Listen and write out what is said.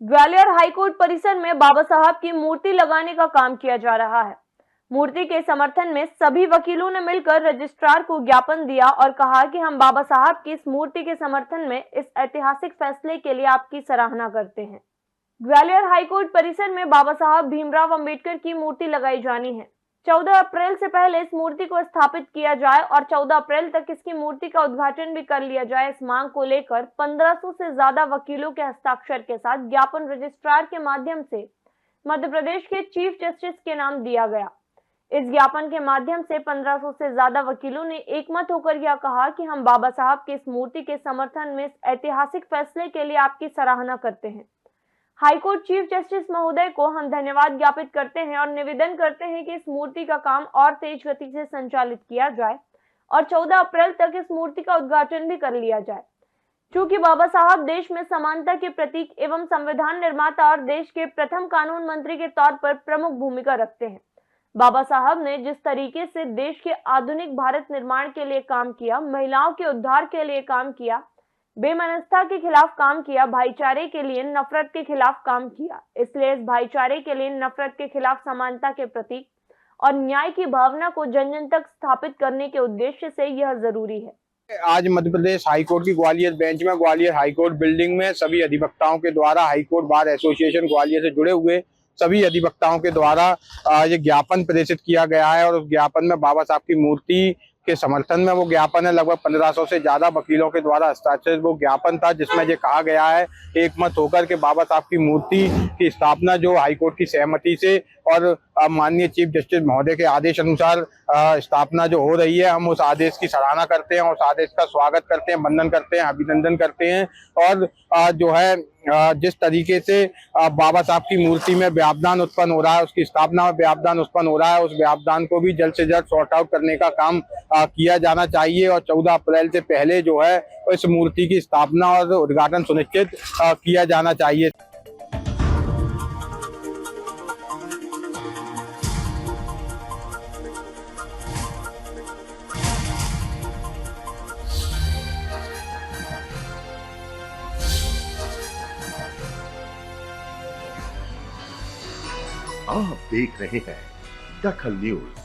Gwalior high court परिसर में बाबा साहब की मूर्ति लगाने का काम किया जा रहा है। मूर्ति के समर्थन में सभी वकीलों ने मिलकर रजिस्ट्रार को ज्ञापन दिया और कहा कि हम बाबा साहब की इस मूर्ति के समर्थन में इस ऐतिहासिक फैसले के लिए आपकी सराहना करते हैं। ग्वालियर हाईकोर्ट परिसर में बाबा साहब भीमराव अंबेडकर की मूर्ति लगाई जानी है। 14 अप्रैल से पहले इस मूर्ति को स्थापित किया जाए और 14 अप्रैल तक इसकी मूर्ति का उद्घाटन भी कर लिया जाए। इस मांग को लेकर 1500 से ज्यादा वकीलों के हस्ताक्षर के साथ ज्ञापन रजिस्ट्रार के माध्यम से मध्य प्रदेश के चीफ जस्टिस के नाम दिया गया। इस ज्ञापन के माध्यम से 1500 से ज्यादा वकीलों ने एकमत होकर यह कहा कि हम बाबा साहब की इस मूर्ति के समर्थन में इस ऐतिहासिक फैसले के लिए आपकी सराहना करते हैं। हाईकोर्ट चीफ जस्टिस महोदय को हम धन्यवाद ज्ञापित करते हैं और निवेदन करते हैं कि इस मूर्ति का काम और तेज गति से संचालित किया जाए और 14 अप्रैल तक इस मूर्ति का उद्घाटन भी कर लिया जाए। चूंकि बाबा साहब देश में समानता के प्रतीक एवं संविधान निर्माता और देश के प्रथम कानून मंत्री के तौर पर प्रमुख भूमिका रखते हैं। बाबा साहब ने जिस तरीके से देश के आधुनिक भारत निर्माण के लिए काम किया, महिलाओं के उद्धार के लिए काम किया, बेमनस्ता के खिलाफ काम किया, भाईचारे के लिए नफरत के खिलाफ काम किया, इसलिए इस भाईचारे के लिए नफरत के खिलाफ समानता के प्रतीक और न्याय की भावना को जन जन तक स्थापित करने के उद्देश्य से यह जरूरी है। आज मध्य प्रदेश हाईकोर्ट की ग्वालियर बेंच में ग्वालियर हाईकोर्ट बिल्डिंग में सभी अधिवक्ताओं के द्वारा हाईकोर्ट बार एसोसिएशन ग्वालियर से जुड़े हुए सभी अधिवक्ताओं के द्वारा ये ज्ञापन प्रेषित किया गया है और उस ज्ञापन में बाबा साहब की मूर्ति के समर्थन में वो ज्ञापन है। लगभग 1500 से ज्यादा वकीलों के द्वारा हस्ताक्षरित वो ज्ञापन था, जिसमें ये कहा गया है एकमत होकर के बाबा साहब की मूर्ति की स्थापना जो हाईकोर्ट की सहमति से और माननीय चीफ जस्टिस महोदय के आदेश अनुसार स्थापना जो हो रही है, हम उस आदेश की सराहना करते हैं, उस आदेश का स्वागत करते हैं, वंदन करते हैं, अभिनंदन करते हैं। और जो है जिस तरीके से बाबा साहब की मूर्ति में व्यावधान उत्पन्न हो रहा है, उसकी स्थापना में व्यावधान उत्पन्न हो रहा है, उस व्यावधान को भी जल्द से जल्द सॉर्ट आउट करने का काम किया जाना चाहिए और 14 अप्रैल से पहले जो है इस मूर्ति की स्थापना और उद्घाटन सुनिश्चित किया जाना चाहिए। आप देख रहे हैं दखल न्यूज।